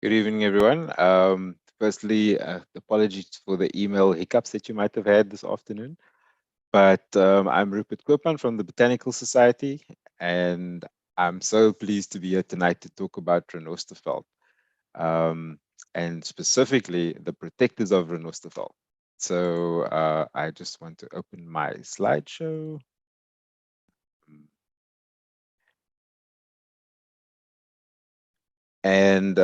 Good evening, everyone. Firstly, apologies for the email hiccups that you might have had this afternoon. But I'm Rupert Copeland from the Botanical Society, and I'm so pleased to be here tonight to talk about Rinosterfelt, and specifically the protectors of Rinosterfelt. So I just want to open my slideshow. And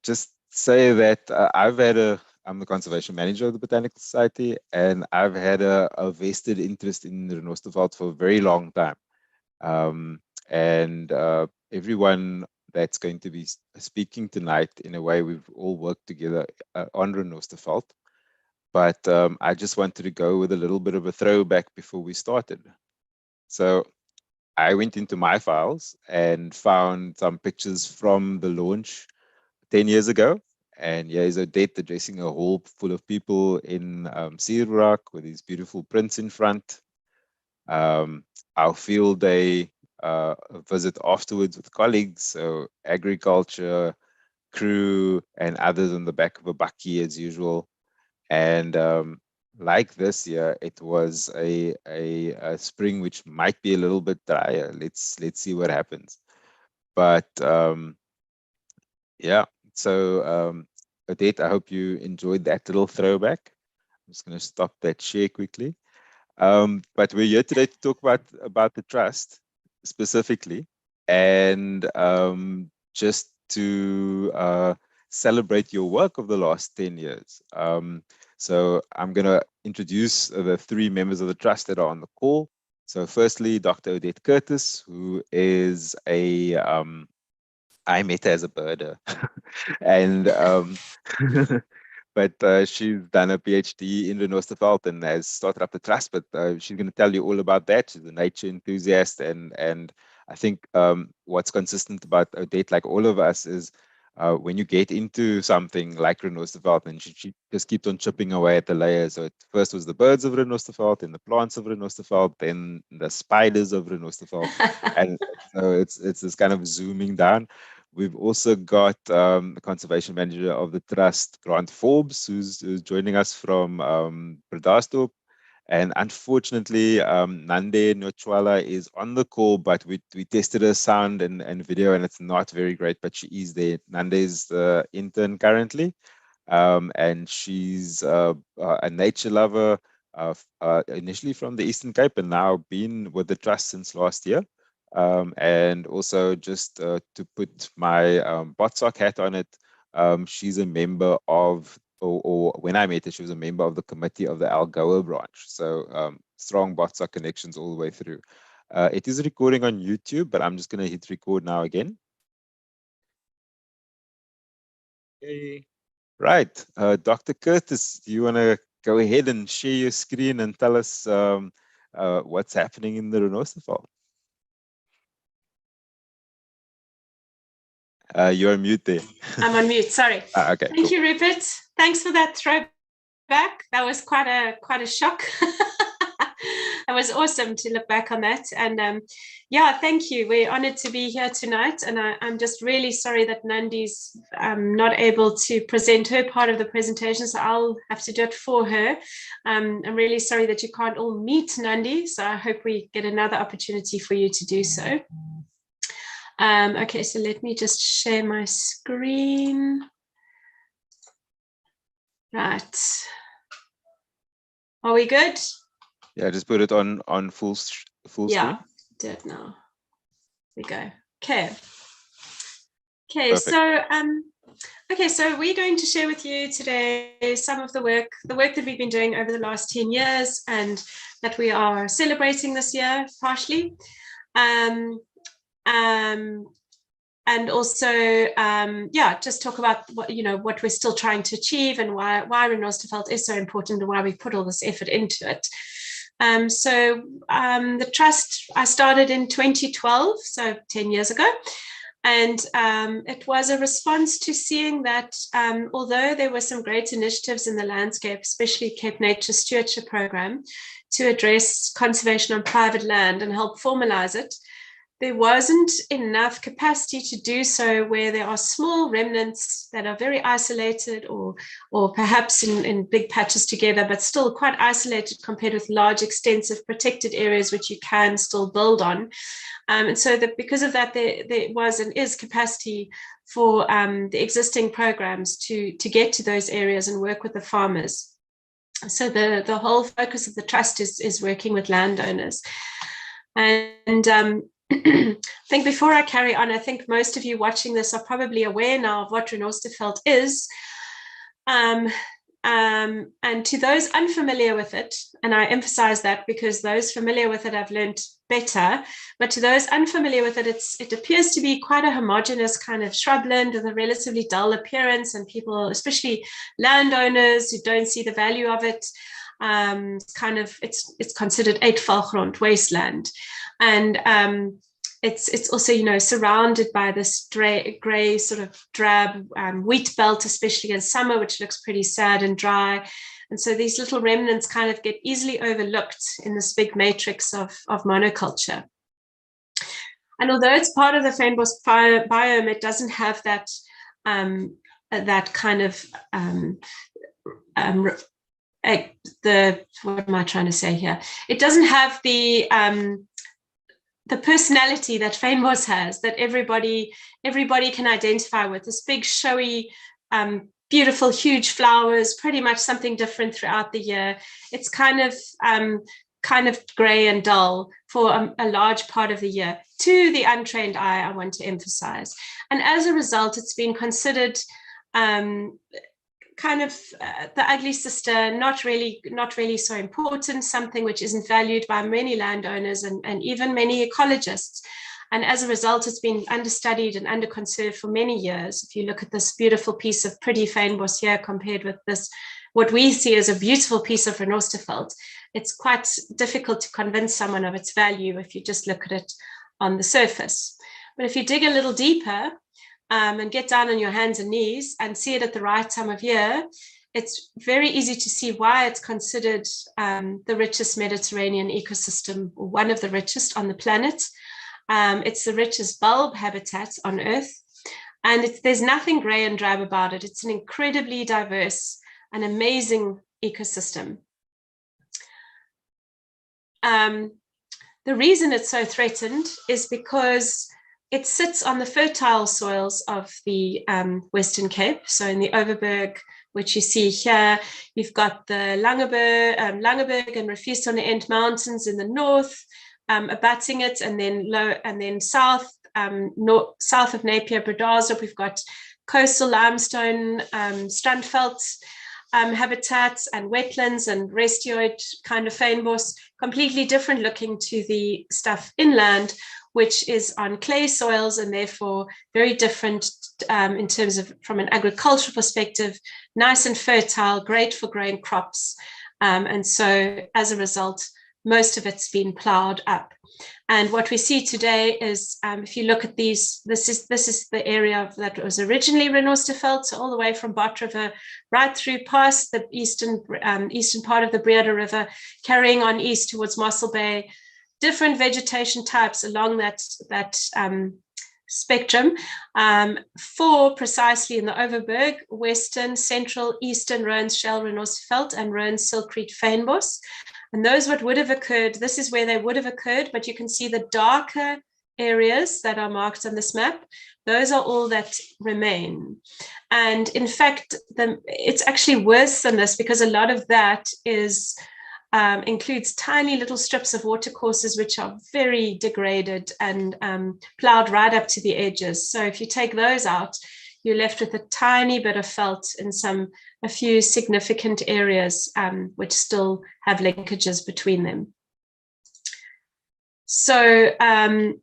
just say that I'm the conservation manager of the Botanical Society, and I've had a vested interest in the Rinosterfelt for a very long time. And everyone that's going to be speaking tonight, in a way, we've all worked together on Rinosterfelt. But I just wanted to go with a little bit of a throwback before we started. So I went into my files and found some pictures from the launch 10 years ago. And here's Odette addressing a hall full of people in Rock with these beautiful prints in front. Our field day visit afterwards with colleagues, so agriculture, crew, and others on the back of a bakkie as usual. And like this year, it was a spring which might be a little bit drier. Let's see what happens. But yeah, so Odette, I hope you enjoyed that little throwback. I'm just going to stop that share quickly. But we're here today to talk about the trust specifically, and just to celebrate your work of the last 10 years. So I'm going to introduce the three members of the trust that are on the call. So firstly, Dr. Odette Curtis, who is I met her as a birder, and but she's done a PhD in Rinosterfelt and has started up the trust. But she's going to tell you all about that. She's a nature enthusiast, and I think what's consistent about Odette, like all of us, is when you get into something like Rinosterfelt, and she just keeps on chipping away at the layers. So first was the birds of Rinosterfelt, then the plants of Rinosterfelt, then the spiders of Rinosterfelt, and so it's this kind of zooming down. We've also got the conservation manager of the trust, Grant Forbes, who's joining us from Bredasdorp. And unfortunately, Nande Nochwala is on the call, but we tested her sound and video, and it's not very great, but she is there. Nande is the intern currently, and she's a nature lover, initially from the Eastern Cape, and now been with the trust since last year. And also just to put my BotSoc hat on it, she's a member of, or when I met her, she was a member of the committee of the Algoa branch. So strong BotSoc connections all the way through. It is recording on YouTube, but I'm just going to hit record now again. Okay. Right. Dr. Curtis, do you want to go ahead and share your screen and tell us what's happening in the Rinosterfelt? You're on mute there. I'm on mute, sorry. Okay. Thank you, Rupert. Thanks for that throwback. That was quite a shock. It was awesome to look back on that. And yeah, thank you. We're honored to be here tonight. And I'm just really sorry that Nandi's not able to present her part of the presentation, so I'll have to do it for her. I'm really sorry that you can't all meet Nandi, so I hope we get another opportunity for you to do so. Okay, so let me just share my screen. Right. Are we good? Yeah, just put it on full screen. Yeah, do it now. There we go. Okay. Okay, Perfect. so so we're going to share with you today some of the work that we've been doing over the last 10 years and that we are celebrating this year partially. And also, just talk about what we're still trying to achieve and why Rinosterfelt is so important and why we put all this effort into it. The trust, I started in 2012, so 10 years ago. And it was a response to seeing that although there were some great initiatives in the landscape, especially Cape Nature Stewardship Program, to address conservation on private land and help formalize it, there wasn't enough capacity to do so where there are small remnants that are very isolated, or perhaps in big patches together, but still quite isolated compared with large, extensive protected areas which you can still build on. And so that because of that, there was and is capacity for the existing programs to get to those areas and work with the farmers. So the whole focus of the trust is working with landowners. And I think before I carry on, I think most of you watching this are probably aware now of what Rinosterfelt is. And to those unfamiliar with it, and I emphasize that because those familiar with it have learned better, but to those unfamiliar with it, it appears to be quite a homogeneous kind of shrubland with a relatively dull appearance, and people, especially landowners who don't see the value of it, it's considered uitvalgrond, wasteland. And it's also, surrounded by this gray sort of drab wheat belt, especially in summer, which looks pretty sad and dry. And so these little remnants kind of get easily overlooked in this big matrix of monoculture. And although it's part of the fynbos biome, it doesn't have that kind of what am I trying to say here? It doesn't have the personality that fynbos has, that everybody can identify with. This big, showy, beautiful, huge flowers, pretty much something different throughout the year. It's kind of grey and dull for a large part of the year. To the untrained eye, I want to emphasize. And as a result, it's been considered the ugly sister, not really so important, something which isn't valued by many landowners and even many ecologists. And as a result, it's been understudied and under conserved for many years. If you look at this beautiful piece of pretty fynbos here compared with this, what we see as a beautiful piece of Rinosterfelt, it's quite difficult to convince someone of its value if you just look at it on the surface. But if you dig a little deeper, and get down on your hands and knees and see it at the right time of year, it's very easy to see why it's considered the richest Mediterranean ecosystem, or one of the richest on the planet. It's the richest bulb habitat on Earth, and there's nothing grey and drab about it. It's an incredibly diverse and amazing ecosystem. The reason it's so threatened is because it sits on the fertile soils of the Western Cape. So in the Overberg, which you see here, you've got the Langeberg and Riffiestonne Mountains in the north, abutting it, and then south of Napier, Bredasdorp, we've got coastal limestone, Strandveld habitats and wetlands and restioid kind of fynbos, completely different looking to the stuff inland, which is on clay soils and therefore very different in terms of, from an agricultural perspective, nice and fertile, great for growing crops. And so as a result, most of it's been ploughed up. And what we see today is, if you look at these, this is the area that was originally Rinosterfelt, so all the way from Bot River right through past the eastern part of the Breede River, carrying on east towards Mossel Bay. Different vegetation types along that spectrum, for precisely in the Overberg, western, central, eastern Roans Shell Rinosterfelt and Roans Silkreed fynbos. And those what would have occurred, this is where they would have occurred, but you can see the darker areas that are marked on this map. Those are all that remain. And in fact, it's actually worse than this, because a lot of that is includes tiny little strips of watercourses which are very degraded and ploughed right up to the edges. So if you take those out, you're left with a tiny bit of felt in a few significant areas which still have linkages between them. So on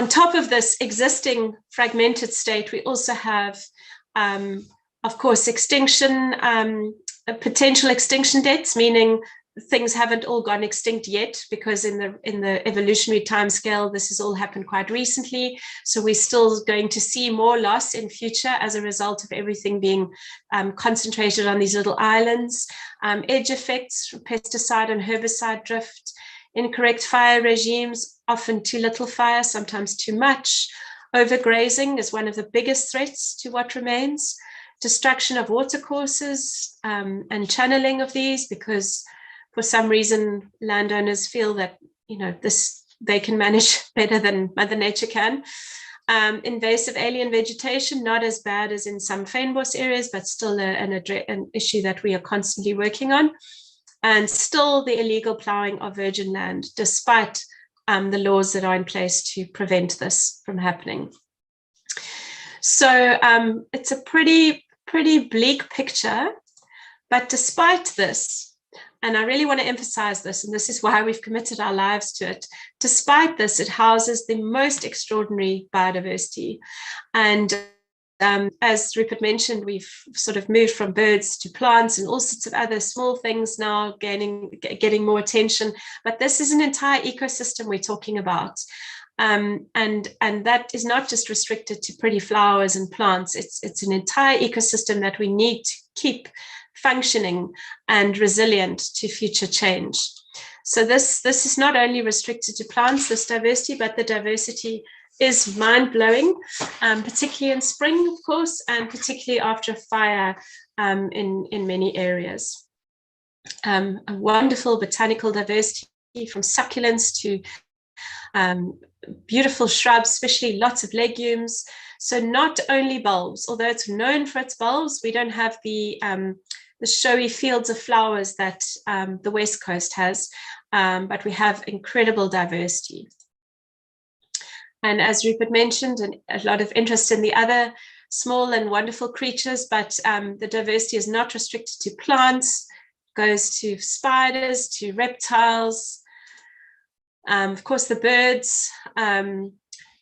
top of this existing fragmented state, we also have, of course, extinction, potential extinction deaths, meaning things haven't all gone extinct yet, because in the evolutionary timescale, this has all happened quite recently. So we're still going to see more loss in future as a result of everything being concentrated on these little islands. Edge effects, pesticide and herbicide drift, incorrect fire regimes, often too little fire, sometimes too much. Overgrazing is one of the biggest threats to what remains. Destruction of watercourses and channeling of these, because for some reason landowners feel that they can manage better than Mother Nature can. Invasive alien vegetation, not as bad as in some fynbos areas, but still an issue that we are constantly working on. And still the illegal ploughing of virgin land, despite the laws that are in place to prevent this from happening. So it's a pretty bleak picture, but despite this, and I really want to emphasize this, and this is why we've committed our lives to it, despite this, it houses the most extraordinary biodiversity. And as Rupert mentioned, we've sort of moved from birds to plants and all sorts of other small things now getting more attention. But this is an entire ecosystem we're talking about. And that is not just restricted to pretty flowers and plants. It's an entire ecosystem that we need to keep functioning and resilient to future change. So this is not only restricted to plants, this diversity, but the diversity is mind-blowing, particularly in spring, of course, and particularly after a fire in many areas. A wonderful botanical diversity, from succulents to beautiful shrubs, especially lots of legumes. So not only bulbs, although it's known for its bulbs, we don't have the showy fields of flowers that the West Coast has, but we have incredible diversity. And as Rupert mentioned, and a lot of interest in the other small and wonderful creatures, but the diversity is not restricted to plants, goes to spiders, to reptiles, of course the birds,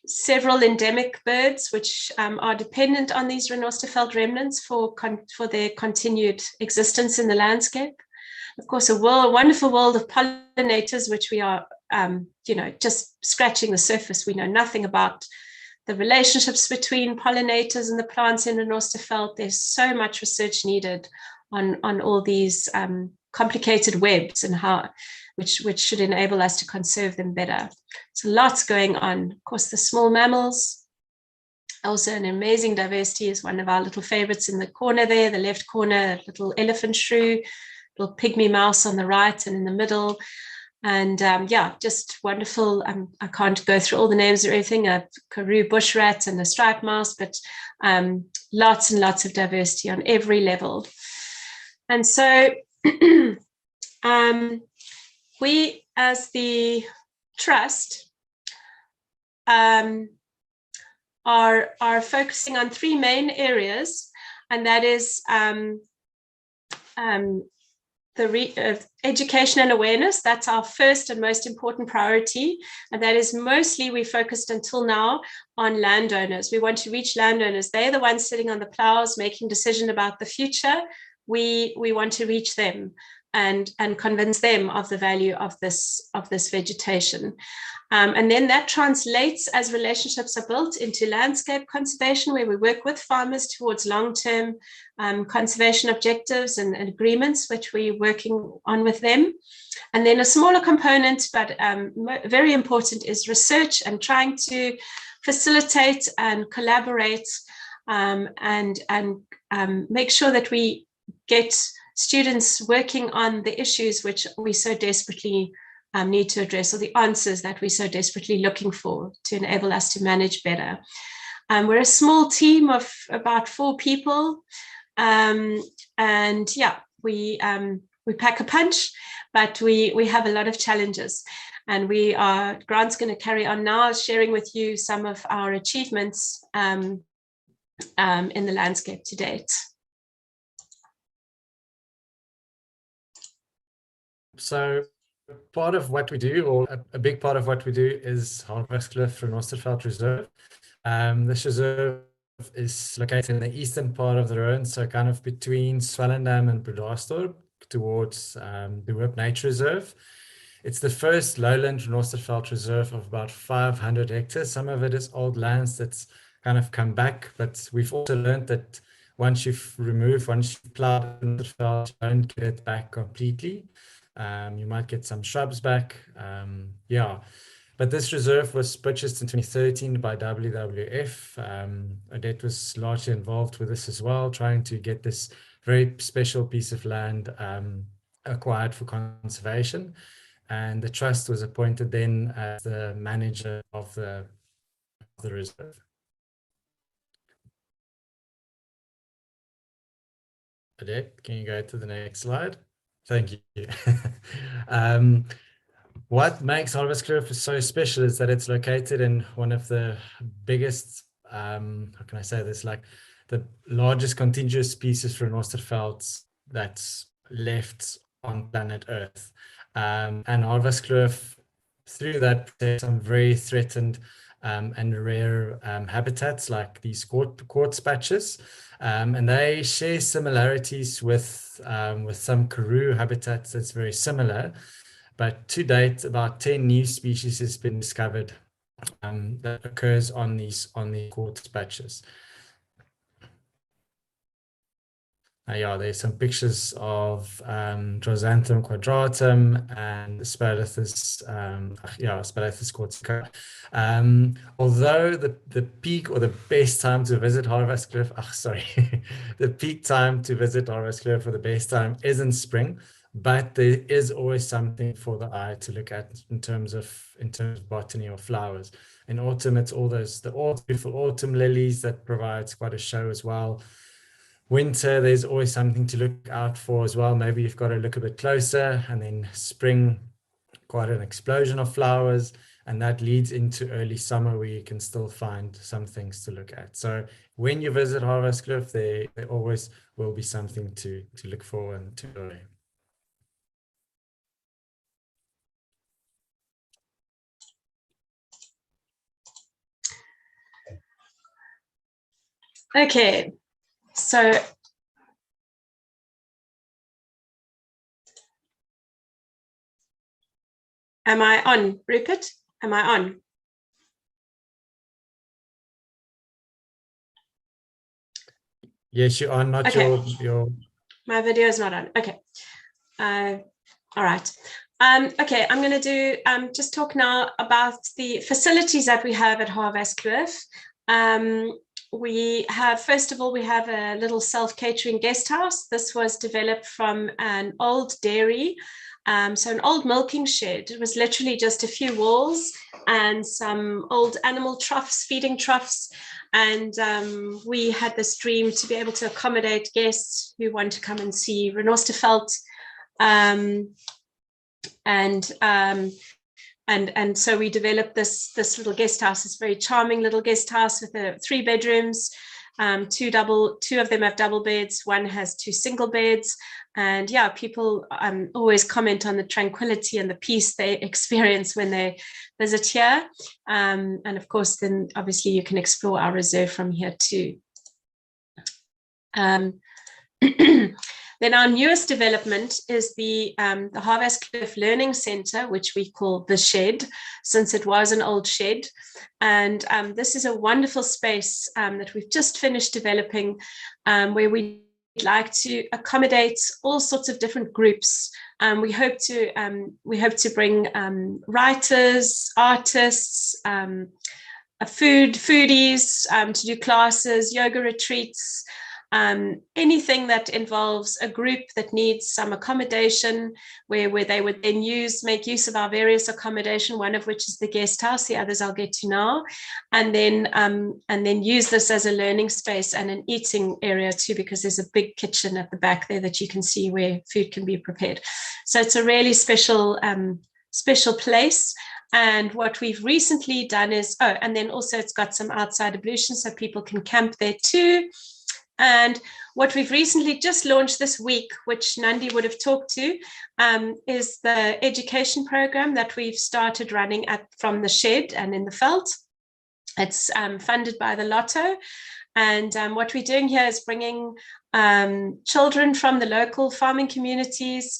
several endemic birds which are dependent on these Rinosterfelt remnants for their continued existence in the landscape. Of course, a wonderful world of pollinators, which we are just scratching the surface. We know nothing about the relationships between pollinators and the plants in Rinosterfelt. There's so much research needed on all these complicated webs and how which should enable us to conserve them better. So lots going on. Of course, the small mammals, also an amazing diversity, is one of our little favorites in the corner there, the left corner, little elephant shrew, little pygmy mouse on the right and in the middle. And just wonderful. I can't go through all the names or everything, a Karoo bush rat and a striped mouse, but lots and lots of diversity on every level. And so we, as the trust, are focusing on three main areas, and that is education and awareness. That's our first and most important priority, and that is mostly we focused until now on landowners. We want to reach landowners. They're the ones sitting on the plows making decisions about the future. We want to reach them and convince them of the value of this vegetation. And then that translates, as relationships are built, into landscape conservation, where we work with farmers towards long-term conservation objectives and agreements, which we're working on with them. And then a smaller component, but very important, is research and trying to facilitate and collaborate and make sure that we get students working on the issues which we so desperately need to address, or the answers that we're so desperately looking for to enable us to manage better. We're a small team of about 4 people, and we pack a punch, but we have a lot of challenges, and Grant's going to carry on now sharing with you some of our achievements in the landscape to date. So part of what we do, or a big part of what we do, is Harverskloof Rinosterveld Reserve. This reserve is located in the eastern part of the Rhone, so kind of between Swellendam and Bredasdorp, towards the Hoop Nature Reserve. It's the first lowland Rinosterveld reserve of about 500 hectares. Some of it is old lands that's kind of come back, but we've also learned that once you've plowed Rinosterveld, you don't get it back completely. You might get some shrubs back. Yeah. But this reserve was purchased in 2013 by WWF. Odette was largely involved with this as well, trying to get this very special piece of land acquired for conservation. And the trust was appointed then as the manager of the reserve. Odette, can you go to the next slide? Thank you. What makes Harvest Cliff so special is that it's located in one of the biggest, how can I say this, like the largest contiguous species for Norsterfelt that's left on planet Earth. And Harvest Cliff, through that, there's some very threatened and rare habitats like these quartz patches. And they share similarities with some karoo habitats that's very similar. But to date, about 10 new species has been discovered that occurs on these quartz patches. Yeah, there's some pictures of Drosanthum quadratum and Spalathus, Spalathus cortica. Although the peak or the best time to visit Harvest Cliff, the peak time to visit Harvest Cliff or the best time is in spring, but there is always something for the eye to look at in terms of botany or flowers. In autumn, it's all the beautiful autumn lilies that provides quite a show as well. Winter, there's always something to look out for as well. Maybe you've got to look a bit closer. And then spring, quite an explosion of flowers. And that leads into early summer where you can still find some things to look at. So when you visit Harvest Cliff, there always will be something to look for and to enjoy. Okay. So am I on, Rupert? Am I on? Yes, you are. Not okay. your. My video is not on. Okay. All right. Okay, I'm going to do just talk now about the facilities that we have at Harvest Cliff. We have, first of all, we have a little self-catering guest house. This was developed from an old dairy, so an old milking shed. It was literally just a few walls and some old animal troughs, feeding troughs. And we had this dream to be able to accommodate guests who want to come and see Rinosterfelt. And so we developed this little guest house, this very charming little guest house with 3 bedrooms. Two of them have double beds, one has 2 single beds. And yeah, people always comment on the tranquility and the peace they experience when they visit here. And of course, then obviously you can explore our reserve from here too. Then our newest development is the Harvest Cliff Learning Centre, which we call the Shed, since it was an old shed. And this is a wonderful space that we've just finished developing, where we'd like to accommodate all sorts of different groups. We hope to bring writers, artists, foodies to do classes, yoga retreats. Anything that involves a group that needs some accommodation, where they would then make use of our various accommodation, one of which is the guest house, the others I'll get to now, and then use this as a learning space and an eating area too, because there's a big kitchen at the back there that you can see where food can be prepared. So it's a really special place. And what we've recently done is, and then also it's got some outside ablutions so people can camp there too. And what we've recently just launched this week, which Nandi would have talked to, is the education program that we've started running from the shed and in the veld. It's funded by the Lotto. And what we're doing here is bringing children from the local farming communities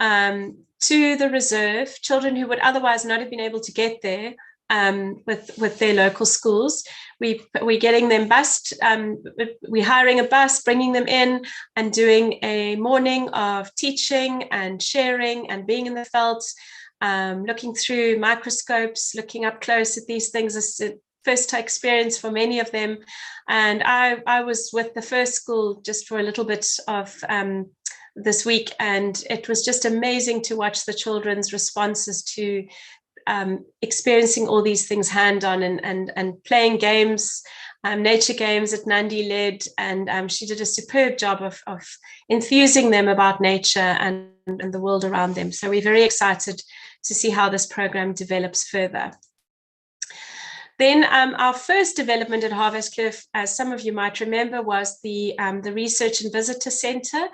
to the reserve, children who would otherwise not have been able to get there, with their local schools. We're getting them bused. We're hiring a bus, bringing them in and doing a morning of teaching and sharing and being in the veld, looking through microscopes, looking up close at these things. It's a first experience for many of them. And I was with the first school just for a little bit of this week, and it was just amazing to watch the children's responses to experiencing all these things hand-on and playing games, nature games that Nandi led, and she did a superb job of enthusing them about nature and the world around them. So we're very excited to see how this program develops further. Then our first development at Harverskloof, as some of you might remember, was the Research and Visitor Centre.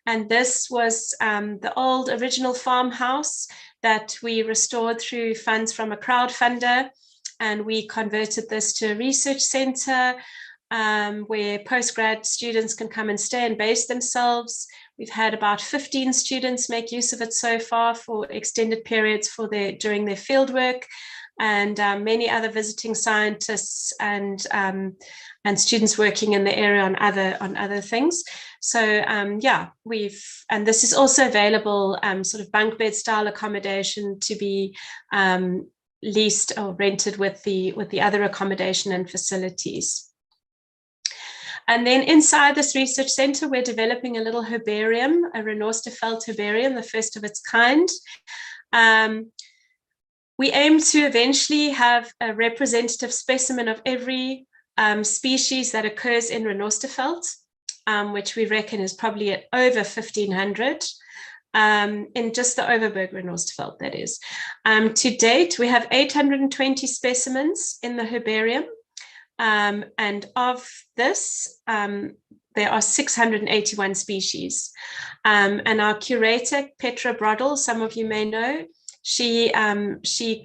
And this was the old original farmhouse that we restored through funds from a crowdfunder. And we converted this to a research centre where postgrad students can come and stay and base themselves. We've had about 15 students make use of it so far for extended periods during their fieldwork. And many other visiting scientists and students working in the area on other things. So yeah, and this is also available sort of bunk bed style accommodation to be leased or rented with the other accommodation and facilities. And then inside this research centre, we're developing a little herbarium, a Rinosterfelt herbarium, the first of its kind. We aim to eventually have a representative specimen of every species that occurs in Rinosterfelt, which we reckon is probably at over 1,500 in just the Overberg Renosterveld, that is. To date, we have 820 specimens in the herbarium, and of this, there are 681 species. And our curator, Petra Brodel, some of you may know, she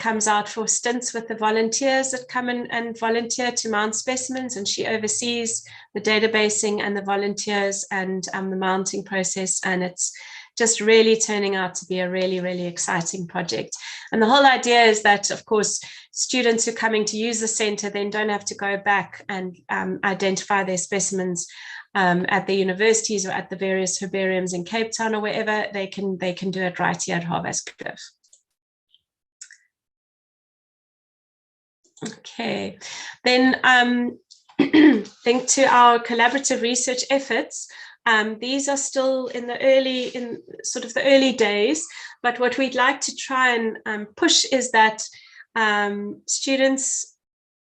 comes out for stints with the volunteers that come in and volunteer to mount specimens, and she oversees the databasing and the volunteers and the mounting process. And it's just really turning out to be a really, really exciting project. And the whole idea is that, of course, students who are coming to use the centre then don't have to go back and identify their specimens at the universities or at the various herbariums in Cape Town or wherever. They can do it right here at Harverskloof. Okay, then linked to our collaborative research efforts, these are still in the early days, but what we'd like to try and push is that students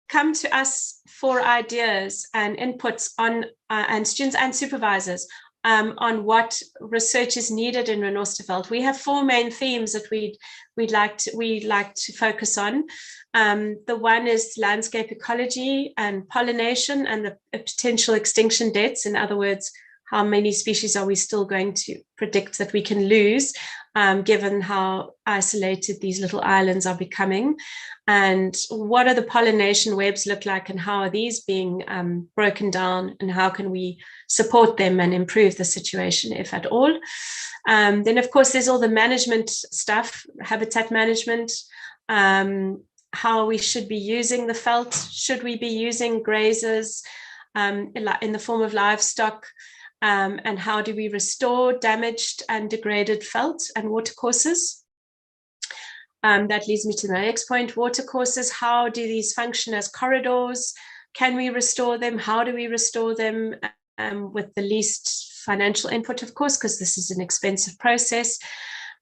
come to us for ideas and inputs on, and students and supervisors on what research is needed in Rinosterfelt. We have 4 main themes that we'd like to focus on. The one is landscape ecology and pollination and the potential extinction deaths. In other words, how many species are we still going to predict that we can lose, given how isolated these little islands are becoming? And what are the pollination webs look like, and how are these being broken down, and how can we support them and improve the situation, if at all? Then, of course, there's all the management stuff, habitat management, how we should be using the veld. Should we be using grazers in the form of livestock? And how do we restore damaged and degraded veld and watercourses? That leads me to my next point, watercourses. How do these function as corridors? Can we restore them? How do we restore them with the least financial input, of course, because this is an expensive process?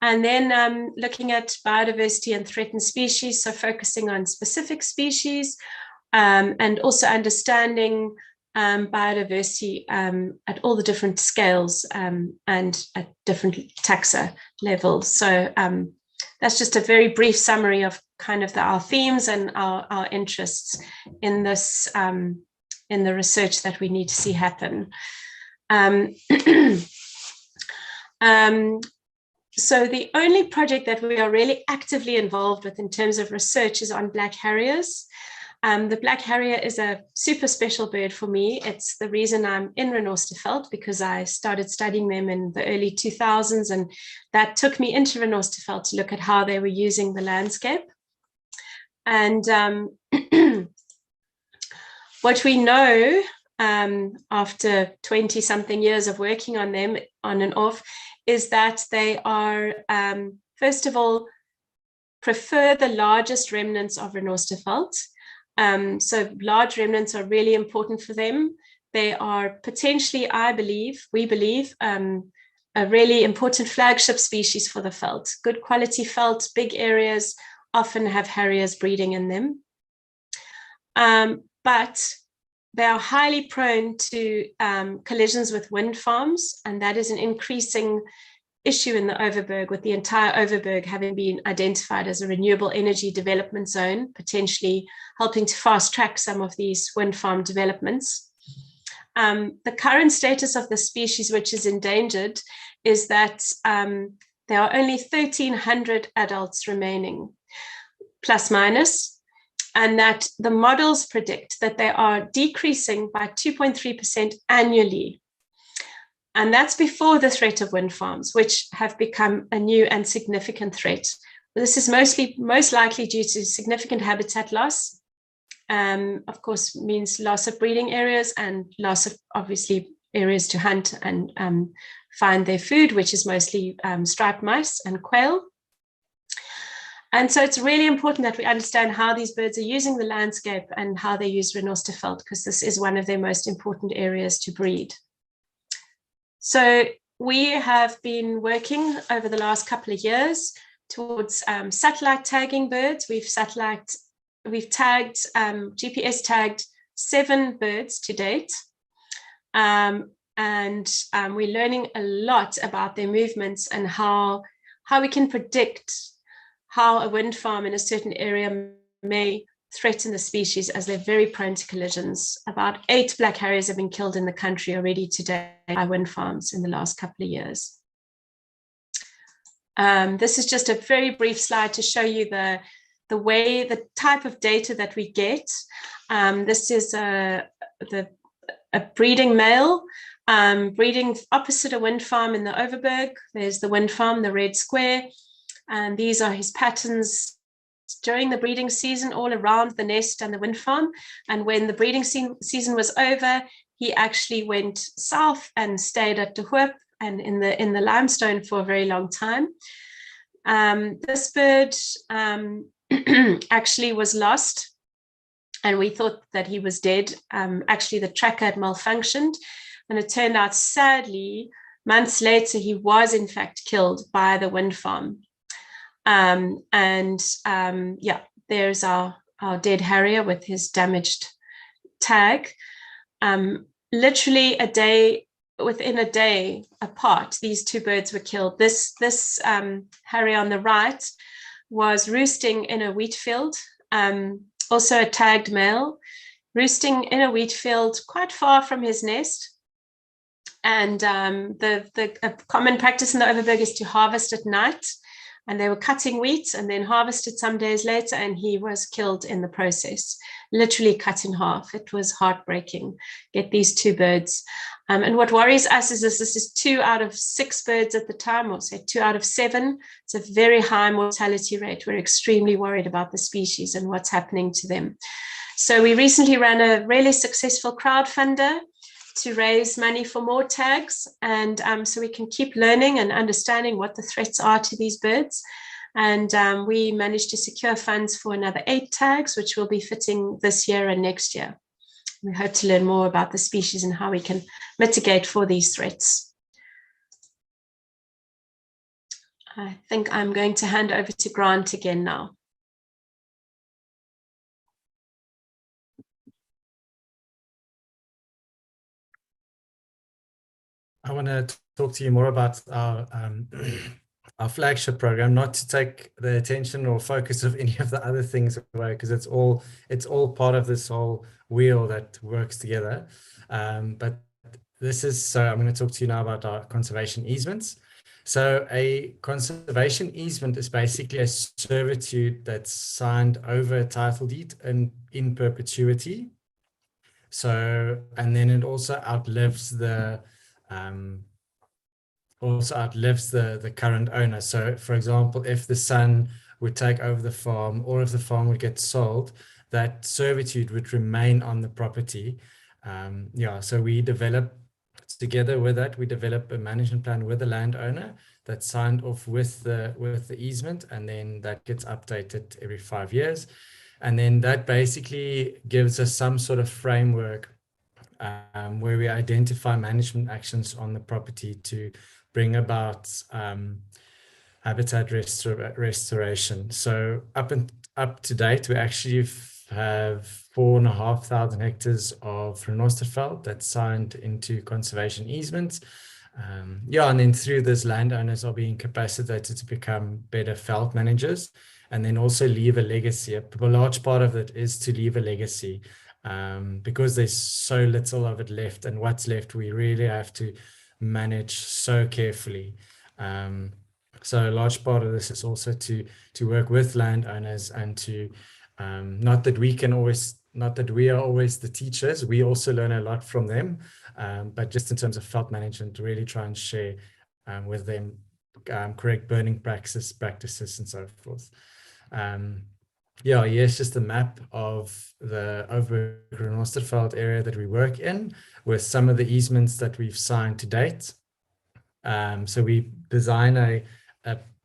And then looking at biodiversity and threatened species, so focusing on specific species, and also understanding biodiversity at all the different scales and at different taxa levels. So that's just a very brief summary of kind of our themes and our interests in this, in the research that we need to see happen. So the only project that we are really actively involved with in terms of research is on black harriers. The black harrier is a super special bird for me. It's the reason I'm in Rinosterfelt, because I started studying them in the early 2000s, and that took me into Rinosterfelt to look at how they were using the landscape. And what we know after 20-something years of working on them on and off is that they are, first of all, prefer the largest remnants of Rinosterfelt. So large remnants are really important for them. They are potentially, we believe, a really important flagship species for the veld. Good quality veld, big areas, often have Harriers breeding in them. But they are highly prone to collisions with wind farms, and that is an increasing issue in the Overberg, with the entire Overberg having been identified as a renewable energy development zone, potentially helping to fast track some of these wind farm developments. The current status of the species, which is endangered, is that there are only 1,300 adults remaining, plus minus, and that the models predict that they are decreasing by 2.3% annually. And that's before the threat of wind farms, which have become a new and significant threat. This is most likely due to significant habitat loss. Of course, means loss of breeding areas and loss of, obviously, areas to hunt and find their food, which is mostly striped mice and quail. And so it's really important that we understand how these birds are using the landscape and how they use Rinosterfelt, because this is one of their most important areas to breed. So we have been working over the last couple of years towards satellite tagging birds. We've tagged, GPS tagged 7 birds to date. And we're learning a lot about their movements and how we can predict how a wind farm in a certain area may threaten the species, as they're very prone to collisions. About 8 black harriers have been killed in the country already today by wind farms in the last couple of years. This is just a very brief slide to show you the type of data that we get. This is a breeding male, breeding opposite a wind farm in the Overberg. There's the wind farm, the red square, and these are his patterns during the breeding season all around the nest and the wind farm. And when the breeding season was over, he actually went south and stayed at De Hoop and in the limestone for a very long time. This bird actually was lost, and we thought that he was dead. Actually, the tracker had malfunctioned, and it turned out, sadly, months later, he was in fact killed by the wind farm. Yeah, there's our dead harrier with his damaged tag. Literally within a day apart, these 2 birds were killed. This harrier on the right was roosting in a wheat field, also a tagged male, roosting in a wheat field quite far from his nest. And a common practice in the Overberg is to harvest at night. And they were cutting wheat and then harvested some days later, and he was killed in the process, literally cut in half. It was heartbreaking. Get these 2 birds. And what worries us is this is 2 out of 6 birds at the time, or say 2 out of 7. It's a very high mortality rate. We're extremely worried about the species and what's happening to them. So we recently ran a really successful crowdfunder to raise money for more tags, and so we can keep learning and understanding what the threats are to these birds. And we managed to secure funds for another 8 tags, which will be fitting this year and next year. We hope to learn more about the species and how we can mitigate for these threats. I think I'm going to hand over to Grant again now. I want to talk to you more about our flagship program, not to take the attention or focus of any of the other things away, because it's all part of this whole wheel that works together. But this is, so I'm going to talk to you now about our conservation easements. So a conservation easement is basically a servitude that's signed over a title deed and in perpetuity. So, and then it also outlives the current owner. So for example, if the son would take over the farm, or if the farm would get sold, that servitude would remain on the property. So we develop together with that, we develop a management plan with the landowner that's signed off with the easement, and then that gets updated every 5 years. And then that basically gives us some sort of framework where we identify management actions on the property to bring about habitat restoration. So up to date, we actually have 4,500 hectares of Rinosterfelt that's signed into conservation easements. And then through this, landowners are being capacitated to become better felt managers, and then also leave a legacy. A large part of it is to leave a legacy, because there's so little of it left, and what's left we really have to manage so carefully. So a large part of this is also to work with landowners, and to not that we are always the teachers, we also learn a lot from them, but just in terms of felt management, really try and share with them correct burning practices and so forth. Here's just a map of the Overberg Renosterveld area that we work in, with some of the easements that we've signed to date. So we design a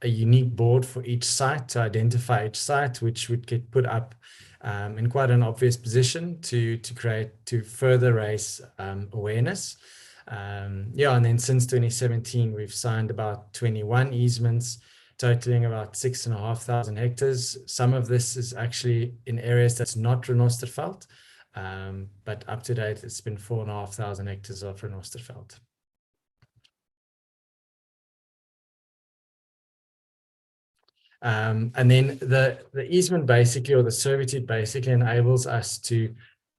unique board for each site to identify each site, which would get put up in quite an obvious position to further raise awareness. And then since 2017, we've signed about 21 easements, totaling about 6,500 hectares. Some of this is actually in areas that's not Rinosterfelt, but up to date, it's been 4,500 hectares of Rinosterfelt. And then the easement basically, or the servitude basically, enables us to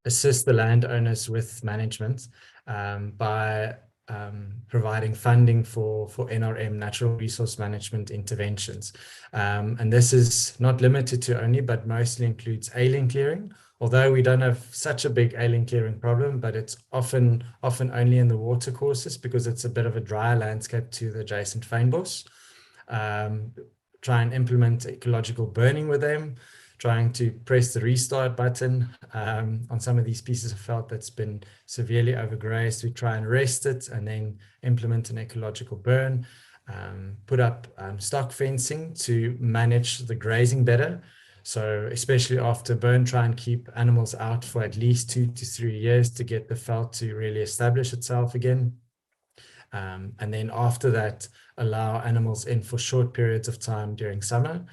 assist the landowners with management by providing funding for NRM, natural resource management interventions. And this is not limited to only, but mostly includes ailing clearing. Although we don't have such a big ailing clearing problem, but it's often only in the watercourses, because it's a bit of a drier landscape to the adjacent fynbos. Try and implement ecological burning with them, trying to press the restart button on some of these pieces of felt that's been severely overgrazed. We try and rest it and then implement an ecological burn, put up stock fencing to manage the grazing better. So especially after burn, try and keep animals out for at least 2 to 3 years to get the felt to really establish itself again. And then after that, allow animals in for short periods of time during summer.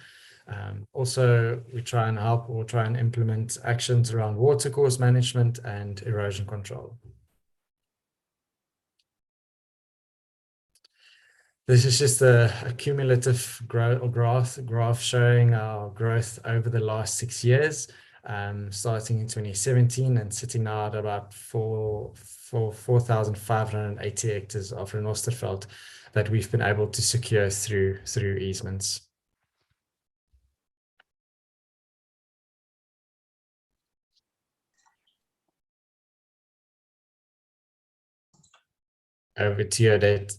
Also, we try and help or try and implement actions around watercourse management and erosion control. This is just a cumulative graph showing our growth over the last 6 years, starting in 2017 and sitting now at about 4,580 hectares of Rinosterfelt that we've been able to secure through easements. Over to you, Odette.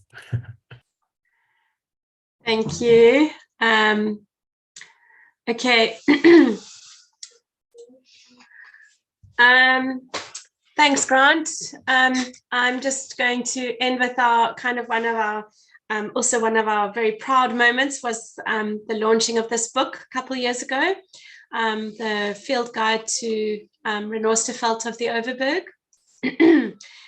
Thank you. Okay. Thanks, Grant. I'm just going to end with our kind of one of our very proud moments was the launching of this book a couple of years ago, the Field Guide to Rinosterfelt of the Overberg.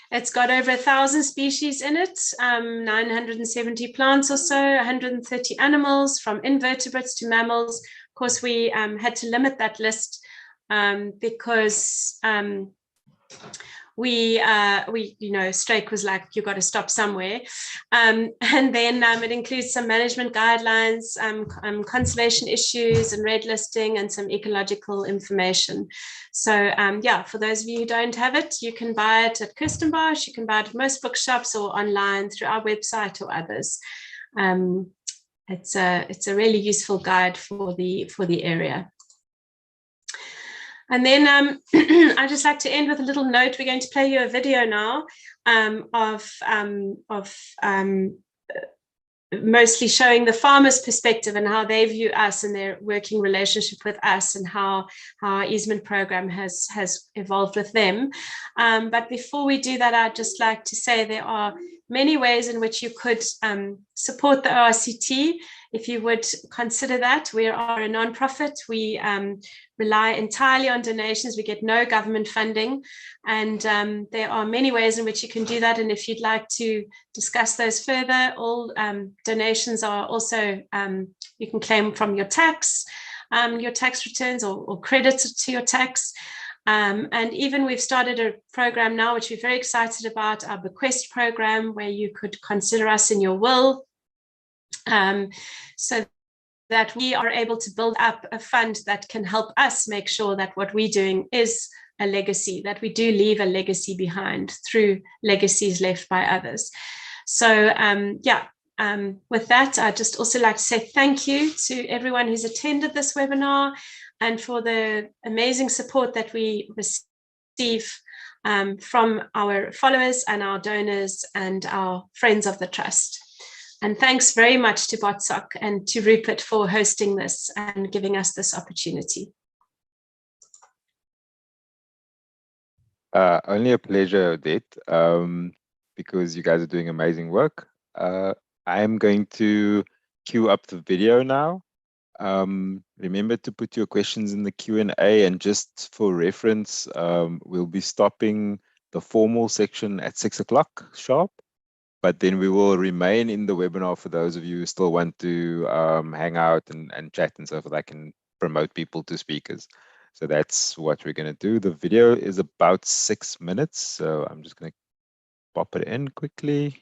It's got over 1,000 species in it, 970 plants or so, 130 animals, from invertebrates to mammals. Of course, we had to limit that list because we Strake was like, you got to stop somewhere. And then it includes some management guidelines, conservation issues and red listing, and some ecological information. So for those of you who don't have it, you can buy it at Kirstenbosch, you can buy it at most bookshops or online through our website or others. It's a really useful guide for the area. And then I'd just like to end with a little note. We're going to play you a video now of mostly showing the farmer's perspective and how they view us and their working relationship with us, and how our easement program has evolved with them. But before we do that, I'd just like to say there are many ways in which you could support the ORCT. If you would consider that, we are a non-profit. We rely entirely on donations. We get no government funding, and there are many ways in which you can do that. And if you'd like to discuss those further, all donations are also, you can claim from your tax returns or credit to your tax. And even we've started a program now, which we're very excited about, our bequest program, where you could consider us in your will, so that we are able to build up a fund that can help us make sure that what we're doing is a legacy, that we do leave a legacy behind through legacies left by others. So with that, I'd just also like to say thank you to everyone who's attended this webinar, and for the amazing support that we receive from our followers and our donors and our friends of the Trust. And thanks very much to BotSoc and to Rupert for hosting this and giving us this opportunity. Only a pleasure, Odette, because you guys are doing amazing work. I'm going to queue up the video now. Remember to put your questions in the Q&A, and just for reference, we'll be stopping the formal section at 6 o'clock sharp, but then we will remain in the webinar for those of you who still want to hang out and chat and so forth. I can promote people to speakers. So that's what we're going to do. The video is about 6 minutes, so I'm just going to pop it in quickly.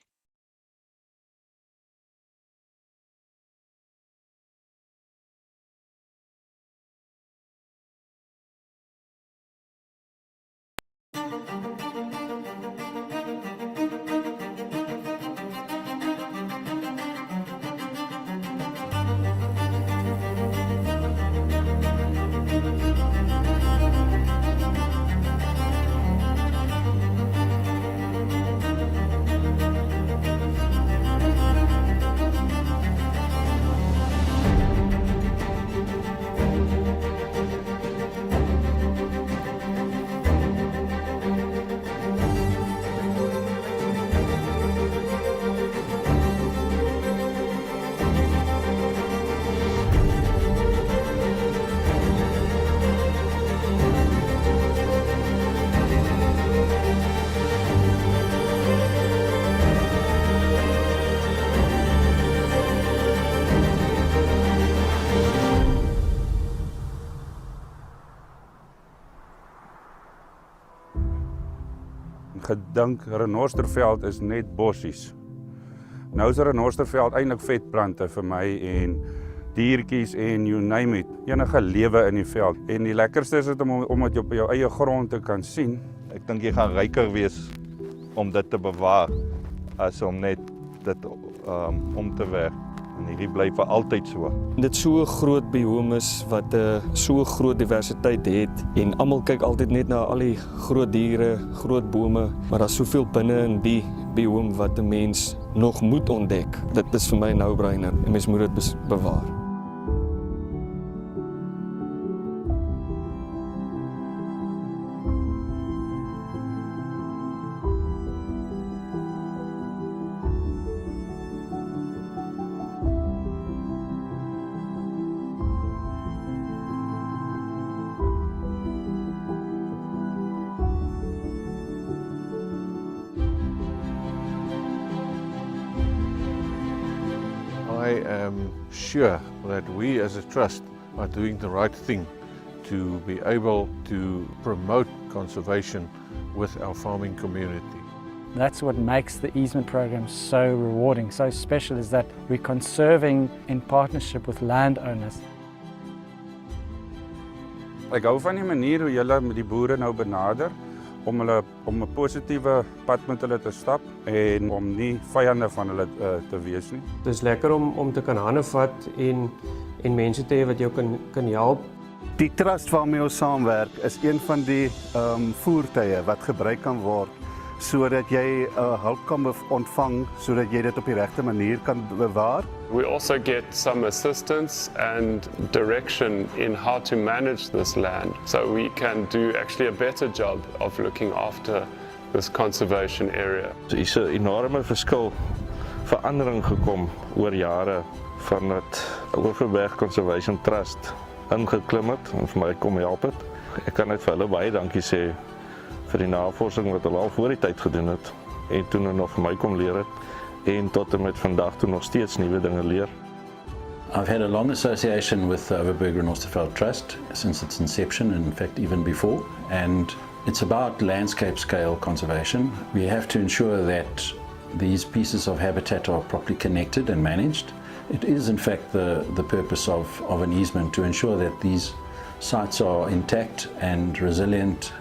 Gedink Rinosterfelt is net bossies. Nou is Rinosterfelt eintlik vetplante vir my en diertjies en you name it. Enige lewe in die veld. En die lekkerste is dit om dit op jou eie grond te kan sien. Ek dink jy gaan ryker wees om dit te bewaar as om net dit om te werk. En hierdie bly vir altyd so. Dit so 'n groot biome is wat so groot diversiteit het en almal kyk altyd net na al die groot diere, groot bome, maar daar's soveel binne in die biome wat 'n mens nog moet ontdek. Dit is vir my no-brainer. 'n Mens moet dit bewaar. I am sure that we as a trust are doing the right thing to be able to promote conservation with our farming community. That's what makes the easement program so rewarding, so special, is that we're conserving in partnership with landowners. Ek hou van die manier hoe julle met die boere nou benader om 'n positiewe pad met hulle te stap en om nie vyande van hulle te wees nie. Dit is lekker om te kan hande vat en mense te hê wat jou kan help. Die trust waarmee ons saamwerk is een van die voertuie wat gebruik kan word sodat jy hulp kan ontvang sodat jy dit op die regte manier kan bewaar. We also get some assistance and direction in how to manage this land, so we can do actually a better job of looking after this conservation area. Er is 'n enorme verandering gekom oor jare van dat Overberg Conservation Trust ingeklim het en vir my kom help het. Ek kan net vir hulle baie dankie sê vir die navorsing wat hulle al voor die tyd gedoen het en toe nog vir my kom leer het en tot en met vandag toe nog steeds nuwe dinge leer. I've had a long association with the Overberg Renosterveld Trust since its inception, and in fact even before, and it's about landscape scale conservation. We have to ensure that these pieces of habitat are properly connected and managed. It is in fact the purpose of an easement to ensure that these sites are intact and resilient,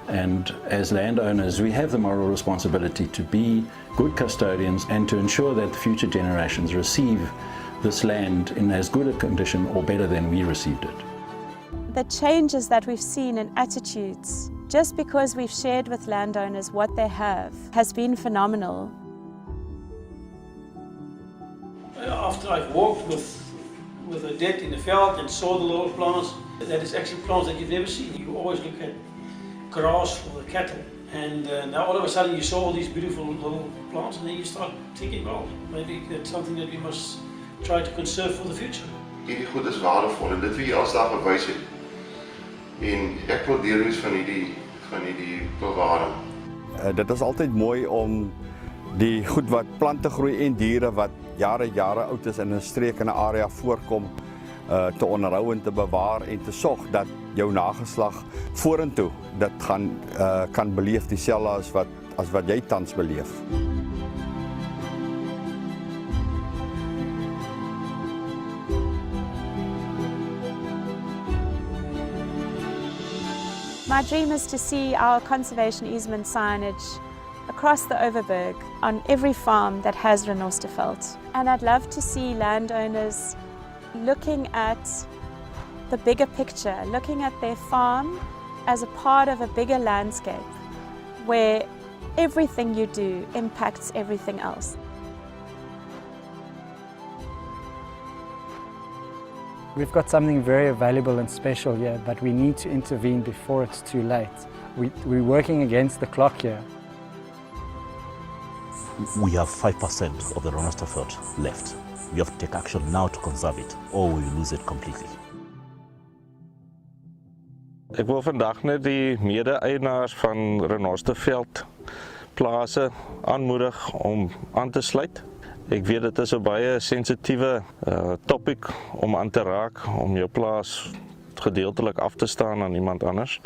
and as landowners we have the moral responsibility to be good custodians and to ensure that the future generations receive this land in as good a condition or better than we received it. The changes that we've seen in attitudes just because we've shared with landowners what they have has been phenomenal. After I've walked with Odette in the veld and saw the little plants, that is actually plants that you've never seen. You always look at grass for the cattle, and now all of a sudden you saw all these beautiful little plants, and then you start thinking, well, maybe that's something that we must try to conserve for the future. Hierdie goed is waardevol en dit wie jy alsdag bewys het. En ek wil deel wees van hierdie bewaring. Dit is altyd mooi om die goed wat plante groei en diere wat jare oud is in 'n streek in 'n area voorkom te onderhou en te bewaar en te sorg dat jou nageslag vorentoe dit kan beleef dieselfde as wat jy tans beleef. My dream is to see our conservation easement signage across the Overberg on every farm that has Rinosterfelt. And I'd love to see landowners looking at the bigger picture, looking at their farm as a part of a bigger landscape where everything you do impacts everything else. We've got something very valuable and special here, but we need to intervene before it's too late. We're working against the clock here. We have 5% of the Rinosterfelt left. We have to take action now to conserve it, or we will lose it completely. Ek wil vandag net die mede-eienaars van Rinosterveld plase aanmoedig om aan te sluit. Ek weet dit is 'n baie sensitiewe topic om aan te raak, om jou plaas gedeeltelik af te staan aan iemand anders.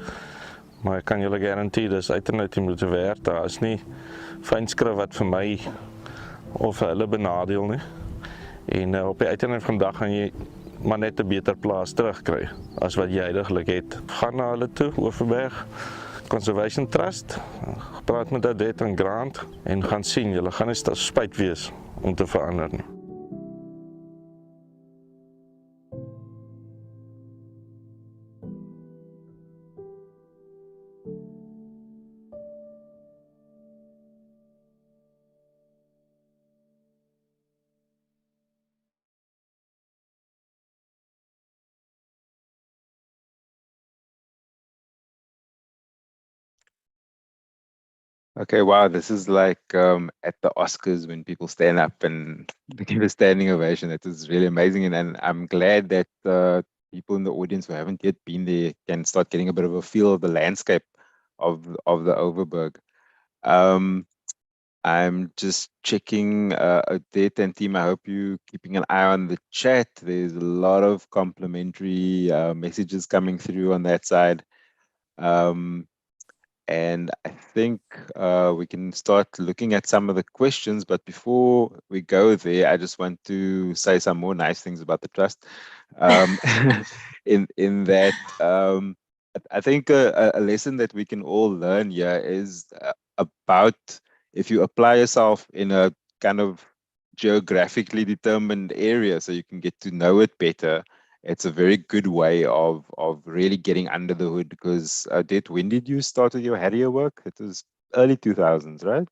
Maar ek kan julle garandeer, dis uiteindelik die moeite werd. Daar is nie fynskrif wat vir my of vir hulle benadeel nie. En op die uiteinde van die dag gaan jy maar net 'n beter plaas terugkry as wat jy heidaglik het. Gaan na hulle toe, Overberg Conservation Trust, praat met Odette en Grant en gaan sien, julle gaan nie spyt wees om te verander nie. Okay, wow, this is like at the Oscars when people stand up and give a standing ovation. It is really amazing, and I'm glad that people in the audience who haven't yet been there can start getting a bit of a feel of the landscape of the Overberg. I'm just checking Odette and team. I hope you're keeping an eye on the chat. There's a lot of complimentary messages coming through on that side. And I think we can start looking at some of the questions, but before we go there, I just want to say some more nice things about the trust. In that, I think a lesson that we can all learn here is about if you apply yourself in a kind of geographically determined area so you can get to know it better, it's a very good way of really getting under the hood. Because Odette, when did you start with your Harrier work? It was early 2000s, right?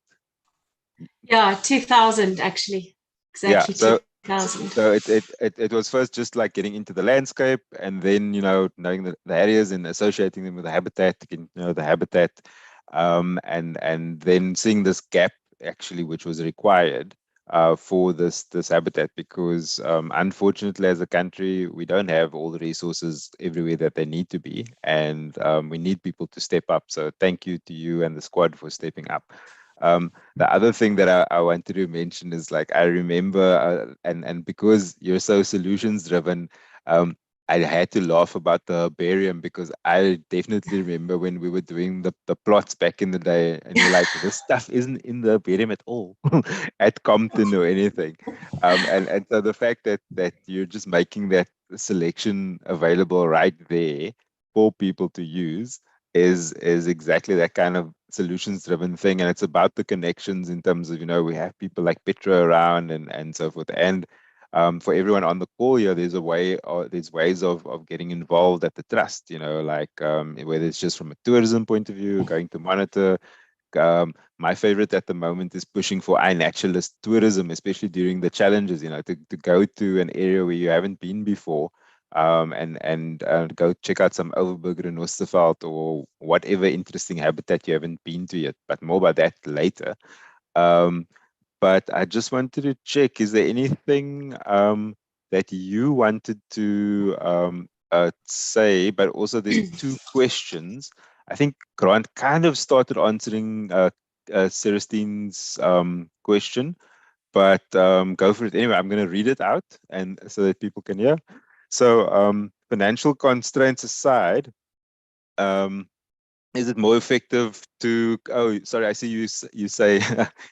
Yeah, 2000 actually. Exactly, Yeah, 2000. So it was first just like getting into the landscape, and then knowing the Harriers and associating them with the habitat, the habitat, and then seeing this gap actually, which was required for this habitat, because unfortunately, as a country, we don't have all the resources everywhere that they need to be, and we need people to step up. So thank you to you and the squad for stepping up. The other thing that I wanted to mention is, like, I remember, and because you're so solutions driven, I had to laugh about the herbarium, because I definitely remember when we were doing the plots back in the day, and you're like, this stuff isn't in the herbarium at all at Compton or anything. And so the fact that you're just making that selection available right there for people to use is exactly that kind of solutions driven thing. And it's about the connections in terms of, we have people like Petra around and so forth. And for everyone on the call here, there's ways of getting involved at the trust, like whether it's just from a tourism point of view, going to monitor. My favorite at the moment is pushing for iNaturalist tourism, especially during the challenges, to go to an area where you haven't been before, and go check out some Overberg Renosterveld or whatever interesting habitat you haven't been to yet, but more about that later. But I just wanted to check, is there anything that you wanted to say? But also there's two questions. I think Grant kind of started answering Celestine's question, but go for it anyway. I'm going to read it out and so that people can hear. So financial constraints aside, is it more effective to, oh, sorry, I see you say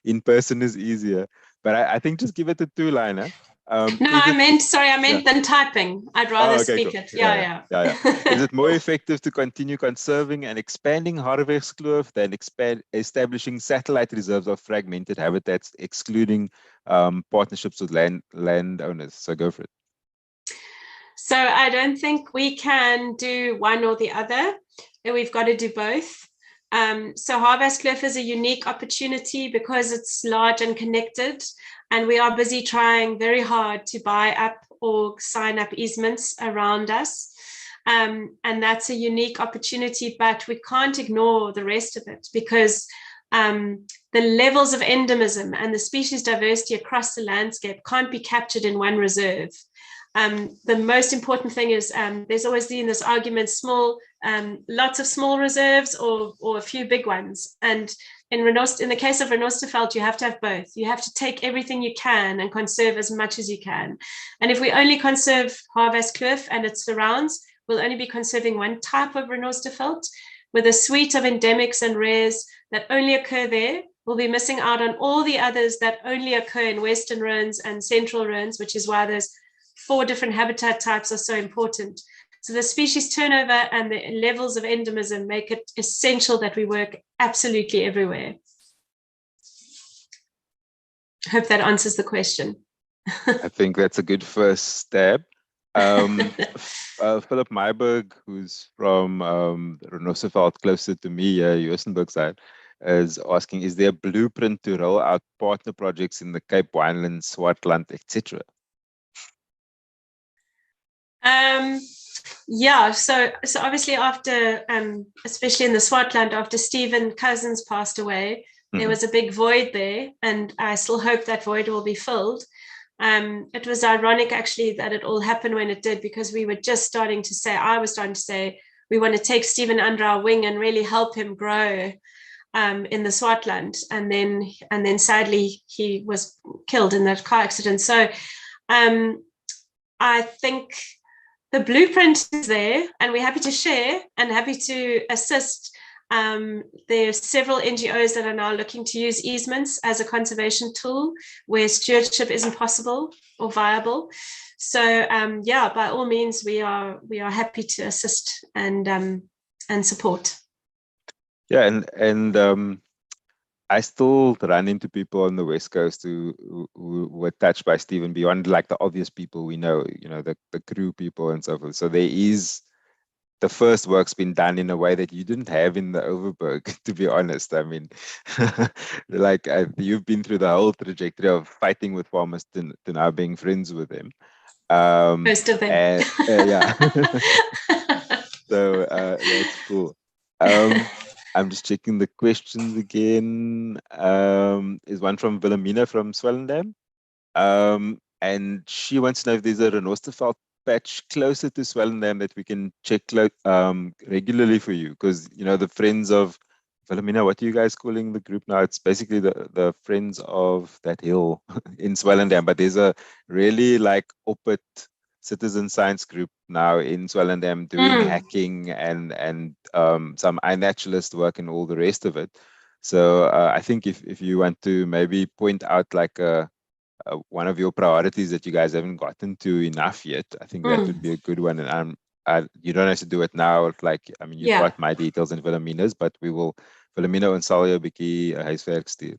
in person is easier, but I think just give it a two-liner. No, I meant than typing. I'd rather speak cool. it. Yeah. Is it more effective to continue conserving and expanding Harriers than establishing satellite reserves of fragmented habitats, excluding partnerships with landowners? So go for it. So I don't think we can do one or the other. We've got to do both. So Harriers is a unique opportunity because it's large and connected, and we are busy trying very hard to buy up or sign up easements around us. And that's a unique opportunity, but we can't ignore the rest of it, because the levels of endemism and the species diversity across the landscape can't be captured in one reserve. The most important thing is there's always been this argument, lots of small reserves or a few big ones. And in the case of Rinosterfelt, you have to have both. You have to take everything you can and conserve as much as you can. And if we only conserve Harriers and its surrounds, we'll only be conserving one type of Rinosterfelt. With a suite of endemics and rares that only occur there, we'll be missing out on all the others that only occur in Western Ruins and Central Ruins, which is why there's 4 different habitat types are so important. So the species turnover and the levels of endemism make it essential that we work absolutely everywhere. I hope that answers the question. I think that's a good first step. Philip Myberg, who's from Rinosterfelt, closer to me, Johannesburg side, is asking, is there a blueprint to roll out partner projects in the Cape Wineland, Swartland, etc.? So obviously after, especially in the Swartland, after Stephen Cousins passed away, there was a big void there, and I still hope that void will be filled. It was ironic actually that it all happened when it did, because we were just starting to say, I was starting to say, we want to take Stephen under our wing and really help him grow in the Swartland. And then sadly he was killed in that car accident. So I think the blueprint is there, and we're happy to share and happy to assist. There's several NGOs that are now looking to use easements as a conservation tool where stewardship isn't possible or viable. So by all means, we are happy to assist and support. Yeah, and I still run into people on the West Coast who were touched by Stephen beyond like the obvious people we know, the crew people and so forth. So there is the first work's been done in a way that you didn't have in the Overberg, to be honest. I mean, like you've been through the whole trajectory of fighting with farmers to now being friends with them. Most of them. And, yeah. So that's cool. I'm just checking the questions again. Is one from Wilhelmina from Swellendam. And she wants to know if there's a Rinosterfelt patch closer to Swellendam that we can check regularly for you, because you know the friends of Wilhelmina, what are you guys calling the group now? It's basically the friends of that hill in Swellendam, but there's a really like open citizen science group now in Swellendam doing hacking and some iNaturalist work and all the rest of it. So I think if you want to maybe point out like one of your priorities that you guys haven't gotten to enough yet, I think that would be a good one. And you don't have to do it now. Like, I mean, you've got my details and Wilhelmina's, but we will, Wilhelmina and Salio Biki huiswerk stuur.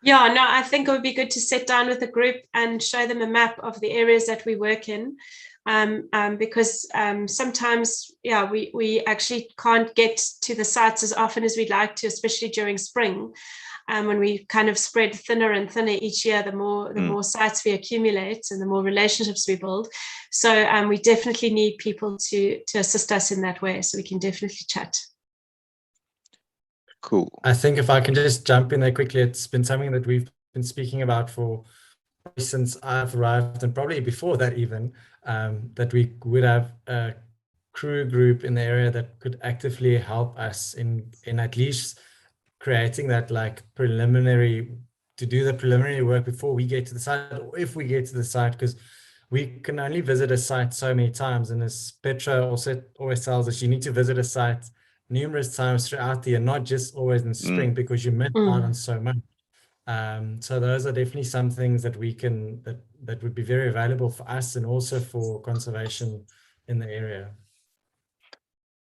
Yeah, no, I think it would be good to sit down with a group and show them a map of the areas that we work in. Because sometimes, yeah, we actually can't get to the sites as often as we'd like to, especially during spring. When we kind of spread thinner and thinner each year, the more sites we accumulate and the more relationships we build. So we definitely need people to assist us in that way. So we can definitely chat. Cool. I think if I can just jump in there quickly, it's been something that we've been speaking about since I've arrived, and probably before that even, that we would have a crew group in the area that could actively help us in at least creating that like preliminary, to do the preliminary work before we get to the site, or if we get to the site, because we can only visit a site so many times. And as Petra also always tells us, you need to visit a site numerous times throughout the year, not just always in spring, because you miss out on so much. So those are definitely some things that we can, that would be very valuable for us and also for conservation in the area.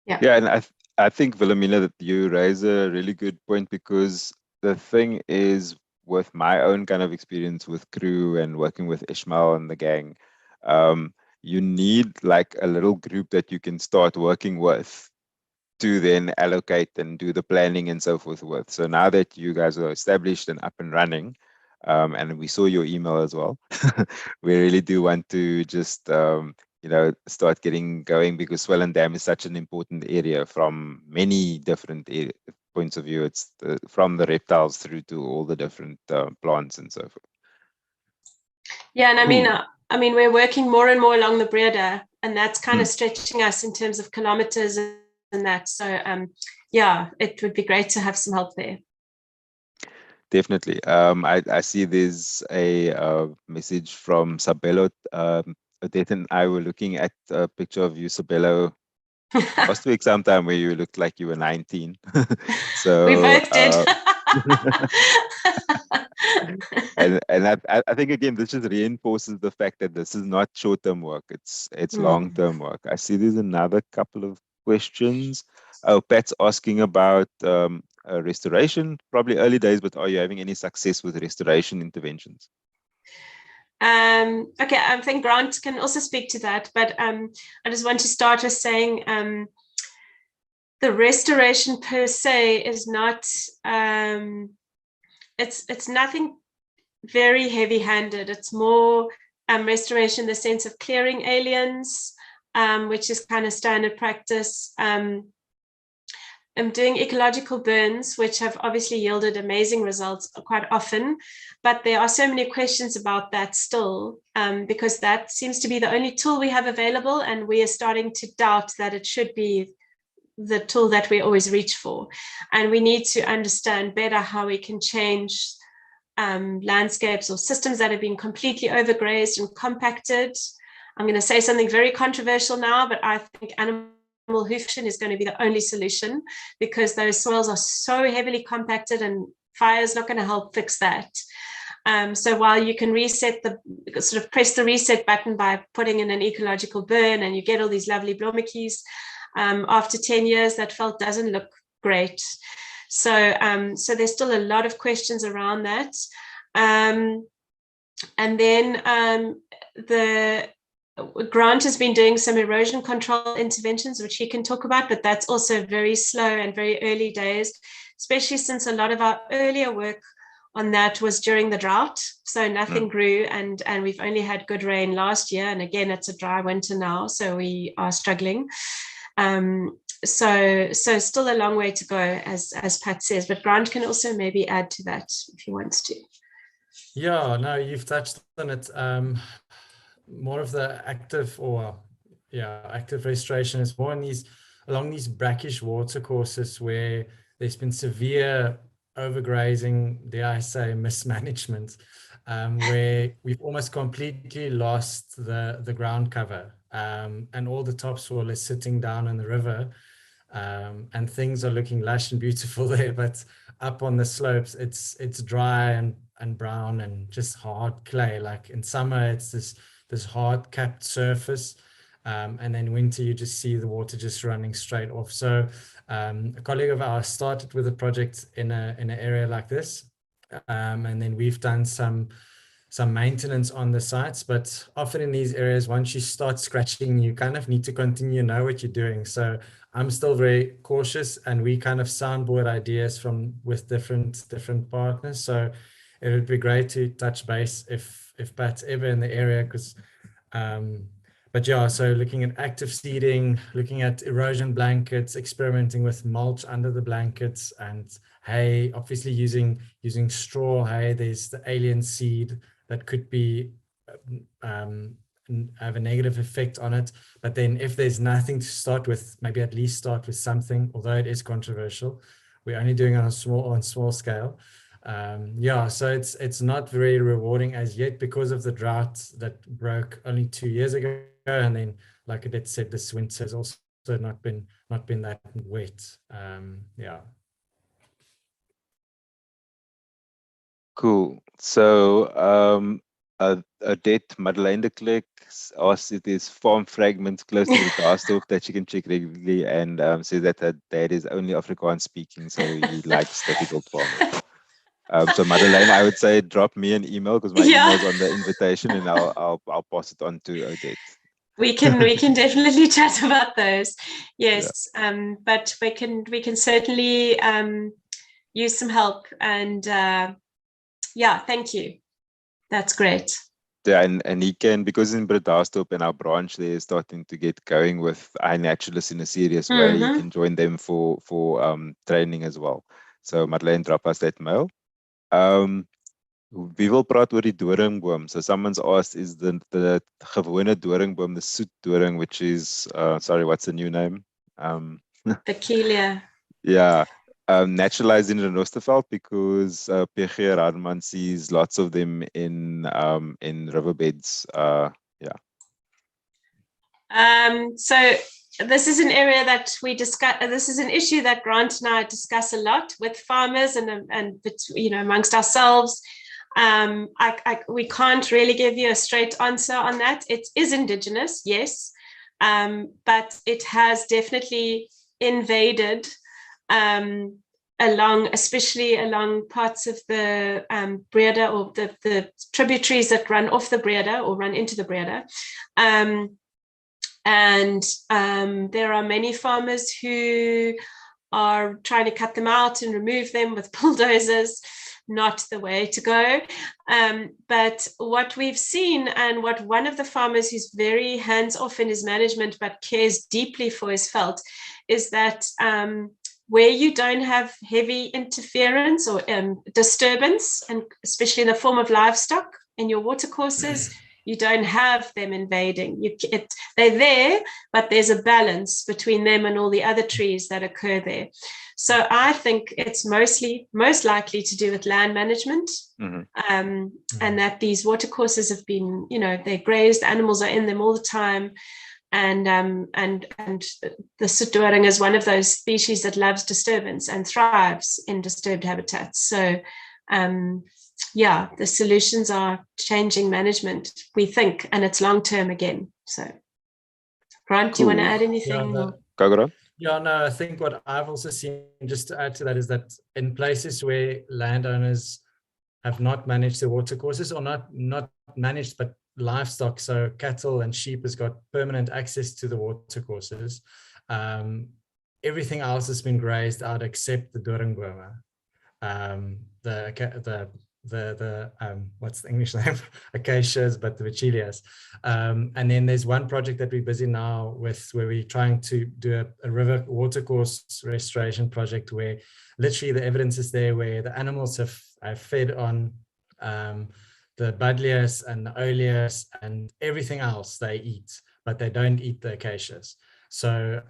Yeah, and I think, Wilhelmina, that you raise a really good point, because the thing is, with my own kind of experience with crew and working with Ishmael and the gang, you need like a little group that you can start working with to then allocate and do the planning and so forth with. So now that you guys are established and up and running, and we saw your email as well, we really do want to just you know, start getting going, because Swellendam is such an important area from many different points of view. It's from the reptiles through to all the different plants and so forth. Yeah, and I mean, we're working more and more along the Breda, and that's kind of stretching us in terms of kilometers and that. So yeah, it would be great to have some help there. Definitely. I see there's a message from Sabelo. Odette and I were looking at a picture of you, Sabelo, last week sometime, where you looked like you were 19. So we both did. and I think, again, this just reinforces the fact that this is not short-term work. It's long-term work. I see there's another couple of questions. Oh, Pat's asking about restoration, probably early days, but are you having any success with restoration interventions? Okay, I think Grant can also speak to that, but I just want to start with saying the restoration per se is not, it's nothing very heavy-handed. It's more restoration in the sense of clearing aliens, which is kind of standard practice. I'm doing ecological burns, which have obviously yielded amazing results quite often, but there are so many questions about that still, because that seems to be the only tool we have available, and we are starting to doubt that it should be the tool that we always reach for. And we need to understand better how we can change landscapes or systems that have been completely overgrazed and compacted. I'm going to say something very controversial now, but I think animal hoof is going to be the only solution, because those soils are so heavily compacted, and fire is not going to help fix that. So while you can sort of press the reset button by putting in an ecological burn, and you get all these lovely blommetjies, after 10 years, that felt doesn't look great. So there's still a lot of questions around that. And then Grant has been doing some erosion control interventions, which he can talk about, but that's also very slow and very early days, especially since a lot of our earlier work on that was during the drought. So nothing grew, and we've only had good rain last year. And again, it's a dry winter now, so we are struggling. So still a long way to go, as Pat says, but Grant can also maybe add to that if he wants to. Yeah, no, you've touched on it. More of the active active restoration is more along these brackish watercourses where there's been severe overgrazing, dare I say, mismanagement, where we've almost completely lost the ground cover, and all the topsoil is sitting down in the river, and things are looking lush and beautiful there, but up on the slopes it's dry and brown and just hard clay. Like in summer it's this hard capped surface, and then winter you just see the water just running straight off. So a colleague of ours started with a project in an area like this, and then we've done some maintenance on the sites, but often in these areas, once you start scratching, you kind of need to continue, know what you're doing. So I'm still very cautious, and we kind of soundboard ideas with different partners. So it would be great to touch base if Pat's ever in the area, because but yeah, so looking at active seeding, looking at erosion blankets, experimenting with mulch under the blankets, and hay, obviously using straw hay. There's the alien seed that could be have a negative effect on it. But then if there's nothing to start with, maybe at least start with something, although it is controversial. We're only doing it on a small scale. Yeah, so it's not very rewarding as yet because of the drought that broke only 2 years ago. And then, like Odette said, this winter has also not been that wet. Yeah. Cool. So Odette Madeleine de Klerk asked if there's farm fragments close to the Norsterfelt that she can check regularly, and says that her dad is only Afrikaans speaking, so he likes difficult farmers. So Madeleine, I would say drop me an email, because my email's on the invitation, and I'll pass it on to Odette. We can definitely chat about those. Yes, yeah. But we can certainly use some help, and yeah, thank you. That's great. Yeah, and he can, because in Bredasdorp and our branch there is starting to get going with iNaturalists in a serious way. You can join them for training as well. So Madeleine, drop us that mail. We will praat oor die doringboom. So someone's asked, is the gewone doringboom the soet doring, which is sorry, what's the new name? Peculiar. Yeah. Naturalized in Rinosterfelt, because PG Radman sees lots of them in riverbeds. Yeah. So this is an area that we discuss. This is an issue that Grant and I discuss a lot with farmers and amongst ourselves. We can't really give you a straight answer on that. It is indigenous, yes, but it has definitely invaded especially along parts of the Breda, or the tributaries that run off the Breda or run into the Breda. And there are many farmers who are trying to cut them out and remove them with bulldozers. Not the way to go. But what we've seen, and what one of the farmers who's very hands-off in his management but cares deeply for his veld, is that where you don't have heavy interference or disturbance, and especially in the form of livestock in your watercourses, you don't have them invading. They're there, but there's a balance between them and all the other trees that occur there. So I think it's most likely to do with land management, and that these watercourses have been, they're grazed, animals are in them all the time, and the soet doring is one of those species that loves disturbance and thrives in disturbed habitats. So yeah, the solutions are changing management, we think, and it's long term again. So Grant, do you want to add anything? Yeah, no, I think what I've also seen, just to add to that, is that in places where landowners have not managed their watercourses, or not managed, but livestock, so cattle and sheep, has got permanent access to the watercourses. Everything else has been grazed out except the doringbome. The what's the English name? Acacias, but the Vachelias. And then there's one project that we're busy now with, where we're trying to do a river watercourse restoration project, where literally the evidence is there, where the animals have fed on the buddleias and the oleas and everything else they eat, but they don't eat the acacias. So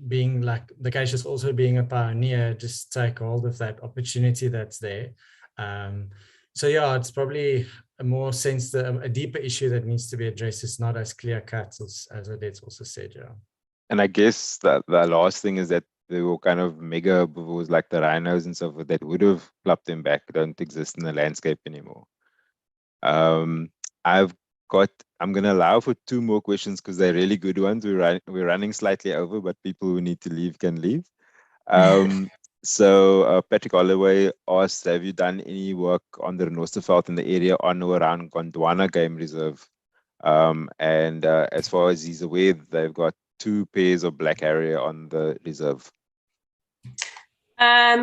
being like the acacias also being a pioneer, just take hold of that opportunity that's there. So yeah, it's probably a more a deeper issue that needs to be addressed. It's not as clear cut as Odette also said. Yeah. And I guess that the last thing is that there were kind of mega herbivores like the rhinos and so forth that would have clapped them back, don't exist in the landscape anymore. I'm going to allow for 2 more questions because they're really good ones. We're running slightly over, but people who need to leave can leave. So Patrick Holloway asked, have you done any work on the Rinosterfelt in the area on or around Gondwana Game Reserve? And as far as he's aware, they've got 2 pairs of black harrier on the reserve.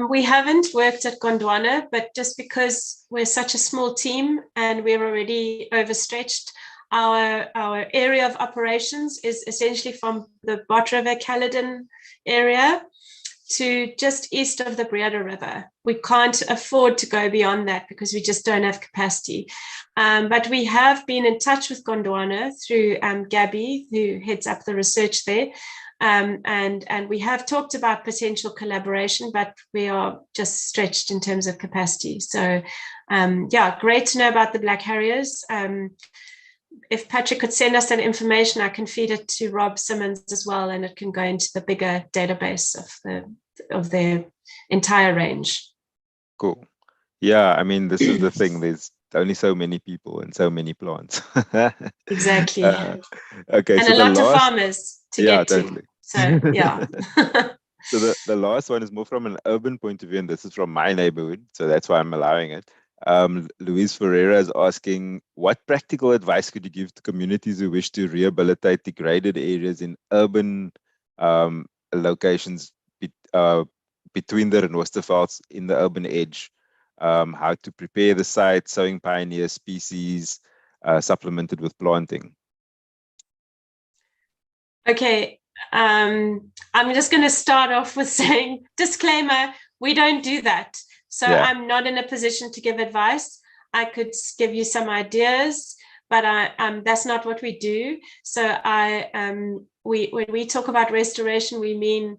We haven't worked at Gondwana, but just because we're such a small team and we're already overstretched, our area of operations is essentially from the Bot River Caledon area to just east of the Breede River. We can't afford to go beyond that because we just don't have capacity. But we have been in touch with Gondwana through Gabby, who heads up the research there. And we have talked about potential collaboration, but we are just stretched in terms of capacity. So yeah, great to know about the Black Harriers. If Patrick could send us that information, I can feed it to Rob Simmons as well, and it can go into the bigger database of their entire range. Cool. Yeah, I mean, this is the thing. There's only so many people and so many plants. Exactly. Okay, and so a lot of farmers to get totally. to. So yeah. So the last one is more from an urban point of view, and this is from my neighborhood, so that's why I'm allowing it. Luis Ferreira is asking, what practical advice could you give to communities who wish to rehabilitate degraded areas in urban locations between the Rinostervelts in the urban edge? How to prepare the site, sowing pioneer species, supplemented with planting? Okay, I'm just going to start off with saying, disclaimer, we don't do that. So yeah. I'm not in a position to give advice. I could give you some ideas, but that's not what we do. So when we talk about restoration, we mean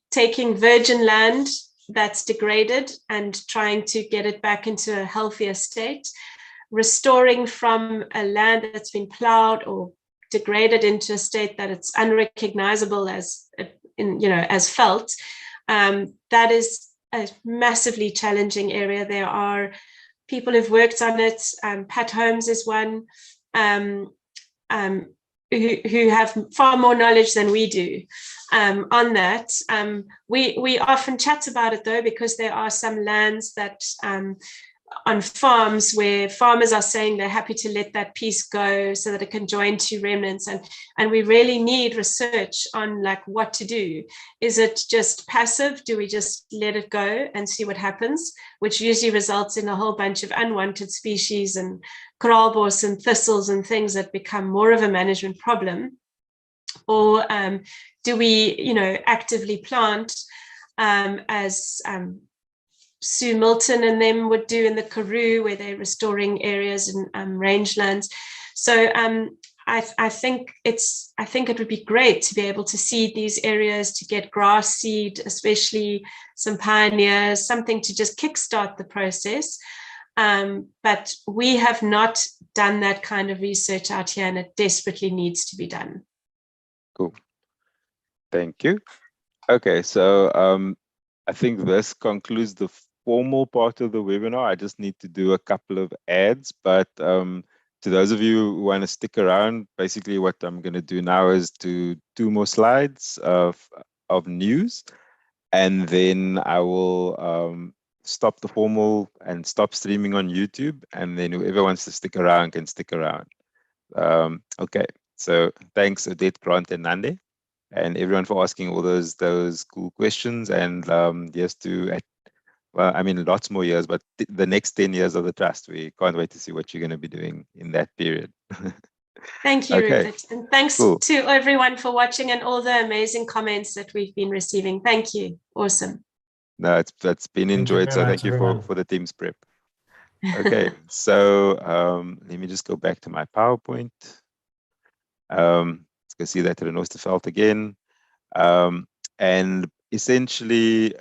taking virgin land that's degraded and trying to get it back into a healthier state, restoring from a land that's been plowed or degraded into a state that it's unrecognizable as felt. That is a massively challenging area. There are people who've worked on it. Pat Holmes is one who have far more knowledge than we do on that. We often chat about it though, because there are some lands that on farms where farmers are saying they're happy to let that piece go so that it can join 2 remnants, and we really need research on like what to do. Is it just passive? Do we just let it go and see what happens, which usually results in a whole bunch of unwanted species and kraalbos and thistles and things that become more of a management problem? Or do we actively plant as Sue Milton and them would do in the Karoo, where they're restoring areas and rangelands. So I think it would be great to be able to seed these areas, to get grass seed, especially some pioneers, something to just kickstart the process. But we have not done that kind of research out here, and it desperately needs to be done. Cool. Thank you. Okay, so I think this concludes the formal part of the webinar. I just need to do a couple of ads, but to those of you who want to stick around, basically what I'm going to do now is to 2 more slides of news, and then I will stop the formal and stop streaming on YouTube, and then whoever wants to stick around can stick around. Okay, so thanks Odette, Grant, and Nande, and everyone for asking all those cool questions. And yes, well, I mean, lots more years, but the next 10 years of the trust, we can't wait to see what you're going to be doing in that period. Thank you, Okay. Rupert. And thanks to everyone for watching and all the amazing comments that we've been receiving. Thank you. Awesome. No, it's been enjoyed. So thank you for the team's prep. Okay, so let me just go back to my PowerPoint. Let's go see that Rinosterfelt again. And essentially,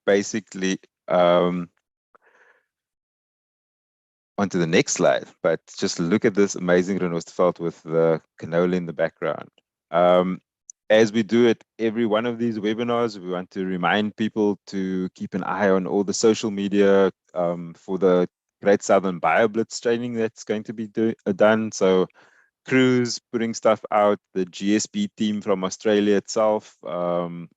basically, onto the next slide, but just look at this amazing Rinosterfelt with the canola in the background. As we do at every one of these webinars, we want to remind people to keep an eye on all the social media for the Great Southern BioBlitz training that's going to be done. So crews putting stuff out, the GSB team from Australia itself, and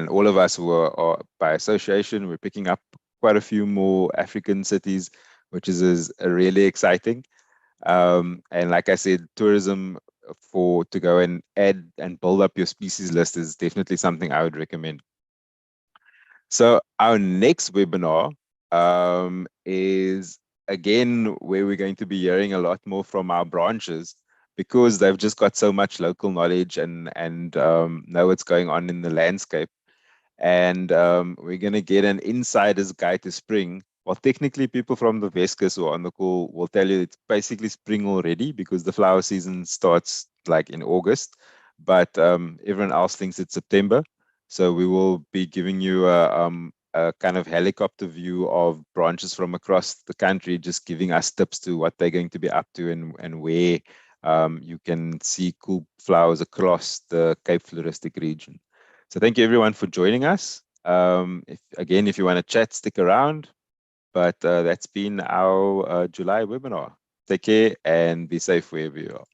all of us who are by association, we're picking up quite a few more African cities, which is really exciting. And like I said, tourism to go and add and build up your species list is definitely something I would recommend. So our next webinar is again where we're going to be hearing a lot more from our branches, because they've just got so much local knowledge and know what's going on in the landscape. And we're going to get an insider's guide to spring. Well, technically, people from the West Coast who are on the call will tell you it's basically spring already, because the flower season starts like in August, but everyone else thinks it's September. So we will be giving you a kind of helicopter view of branches from across the country, just giving us tips to what they're going to be up to and where you can see cool flowers across the Cape Floristic region. So thank you everyone for joining us. If you want to chat, stick around. But that's been our July webinar. Take care and be safe wherever you are.